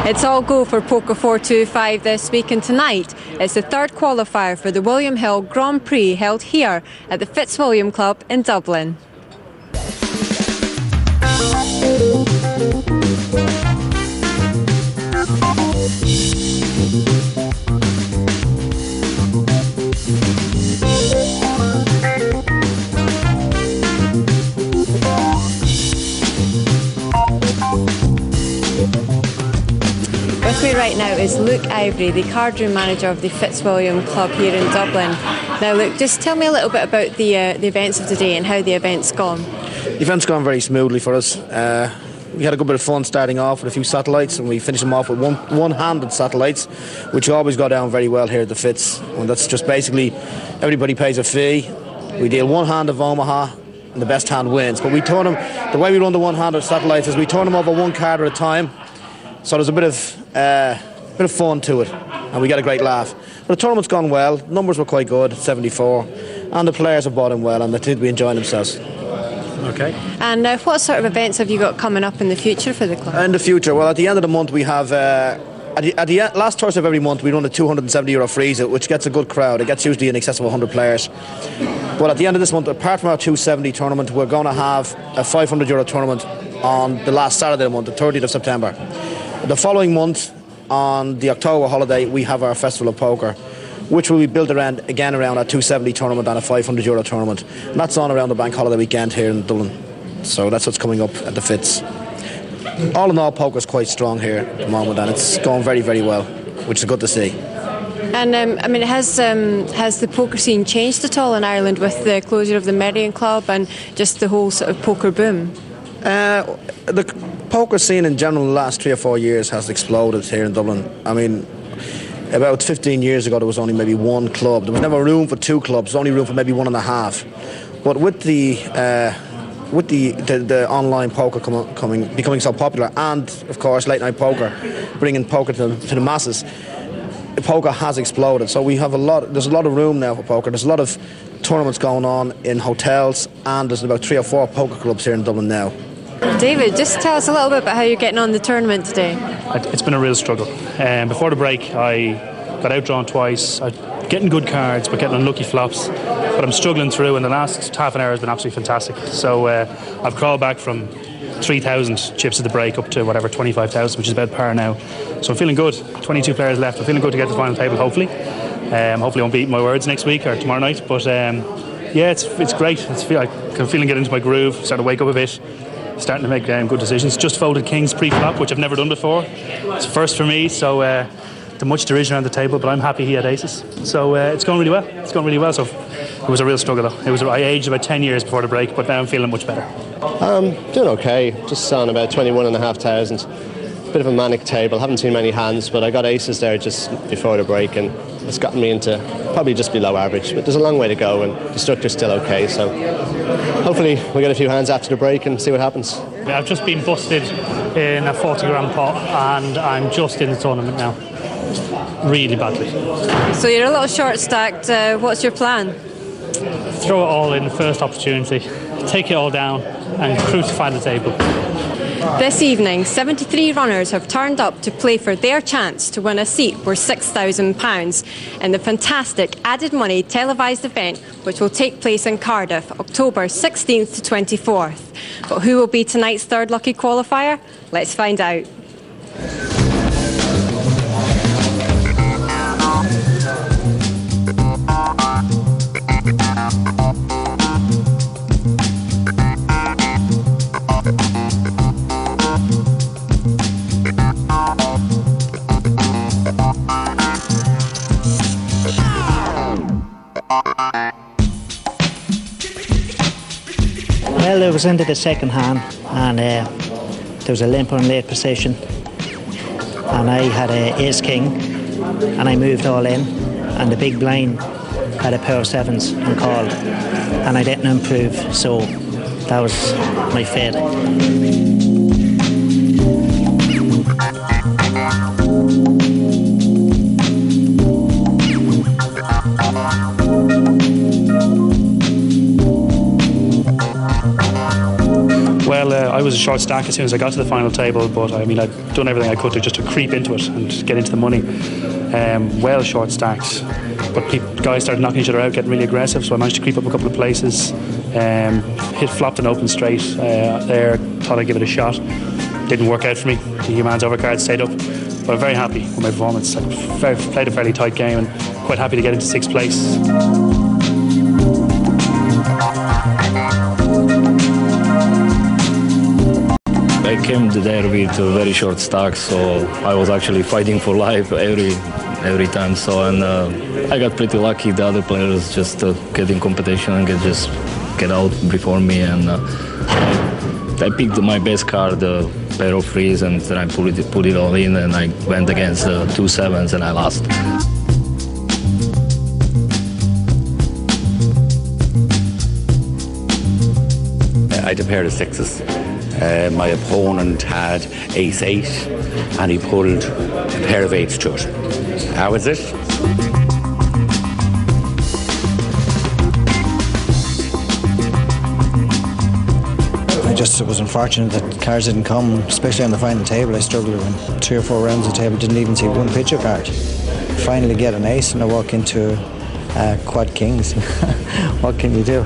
It's all go for Poker425 this week, and tonight it's the third qualifier for the William Hill Grand Prix held here at the Fitzwilliam Club in Dublin. With me right now is Luke Ivory, the cardroom manager of the Fitzwilliam Club here in Dublin. Now Luke, just tell me a little bit about the events of today and how the event's gone. The event's gone very smoothly for us. We had a good bit of fun starting off with a few satellites, and we finished them off with one-handed satellites, which always go down very well here at the Fitz. And that's just basically everybody pays a fee. We deal one hand of Omaha, and the best hand wins. But we turn them, the way we run the one-handed satellites is we turn them over one card at a time. So there's a bit of fun to it, and we get a great laugh. But the tournament's gone well. Numbers were quite good, 74, and the players have bought in well, and they seem to be enjoying themselves. Okay. And what sort of events have you got coming up in the future for the club? In the future, well, at the end of the month we have at the last Thursday of every month we run a €270 freeze-out, which gets a good crowd. It gets usually in excess of 100 players. But at the end of this month, apart from our 270 tournament, we're going to have a €500 tournament on the last Saturday of the month, the 30th of September. The following month, on the October holiday, we have our Festival of Poker, which will be built around our 270 tournament and a €500 tournament. And that's on around the bank holiday weekend here in Dublin. So that's what's coming up at the Fitz. All in all, poker's quite strong here at the moment, and it's going very, very well, which is good to see. And has the poker scene changed at all in Ireland with the closure of the Merrion Club and just the whole sort of poker boom? The poker scene in general in the last 3 or 4 years has exploded here in Dublin. I mean, about 15 years ago there was only maybe one club. There was never room for two clubs, only room for maybe 1.5. But with the online poker becoming so popular, and of course late night poker, bringing poker to the masses, poker has exploded. So we have there's a lot of room now for poker. There's a lot of tournaments going on in hotels, and there's about 3 or 4 poker clubs here in Dublin now. David, just tell us a little bit about how you're getting on the tournament today. It's been a real struggle. Before the break, I got outdrawn twice. I'm getting good cards, but getting unlucky flops. But I'm struggling through, and the last half an hour has been absolutely fantastic. So I've crawled back from 3,000 chips at the break up to whatever 25,000, which is about par now. So I'm feeling good. 22 players left. I'm feeling good to get to the final table, hopefully. Hopefully I won't beat my words next week or tomorrow night. But yeah, it's great. I'm feeling get into my groove, starting to wake up a bit, starting to make good decisions. Just folded kings pre-flop, which I've never done before. It's first for me, so the much derision around the table, but I'm happy he had aces. So it's going really well. So it was a real struggle though. I aged about 10 years before the break, but now I'm feeling much better. Doing okay, just on about 21,500. Bit of a manic table, haven't seen many hands, but I got aces there just before the break, and it's gotten me into probably just below average, but there's a long way to go, and the structure's still okay, so hopefully we'll get a few hands after the break and see what happens. I've just been busted in a 40 grand pot, and I'm just in the tournament now, really badly. So you're a little short stacked. What's your plan? Throw it all in the first opportunity, take it all down and crucify the table. This evening, 73 runners have turned up to play for their chance to win a seat worth £6,000 in the fantastic added money televised event, which will take place in Cardiff, October 16th to 24th. But who will be tonight's third lucky qualifier? Let's find out. Well, it was into the second hand, and there was a limper in late position, and I had a ace king, and I moved all in, and the big blind had a pair of sevens and called, and I didn't improve, so that was my fate. Well, I was short stack as soon as I got to the final table, but I mean, I'd done everything I could to just to creep into it and get into the money. Well short stacked, but guys started knocking each other out, getting really aggressive, so I managed to creep up a couple of places. Flopped an open straight there, thought I'd give it a shot. Didn't work out for me. The Humans overcard stayed up, but I'm very happy with my performance. I played a fairly tight game and quite happy to get into 6th place. I came there with a very short stack, so I was actually fighting for life every time. So I got pretty lucky. The other players just get in competition and get out before me, and I picked my best card, the pair of threes, and then I put it all in, and I went against 2 sevens and I lost. I had a pair of 6s. My opponent had ace-8 and he pulled a pair of 8s to it. How was it? I just was unfortunate that cards didn't come, especially on the final table. I struggled when 3 or 4 rounds of the table, didn't even see one picture card. Finally get an ace and I walk into quad kings. What can you do?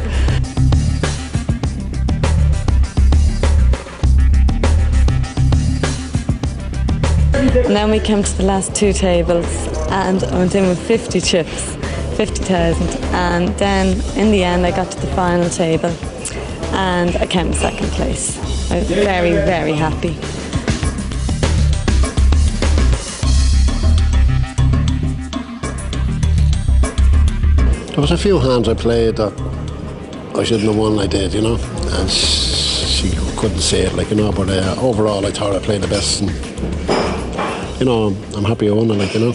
And then we came to the last 2 tables and I went in with 50 chips, 50,000, and then in the end I got to the final table and I came in 2nd place. I was very, very happy. There was a few hands I played that I shouldn't have won, I did, you know, and she couldn't see it, like, you know, but overall I thought I played the best, and, you know, I'm happy I won it, like, you know.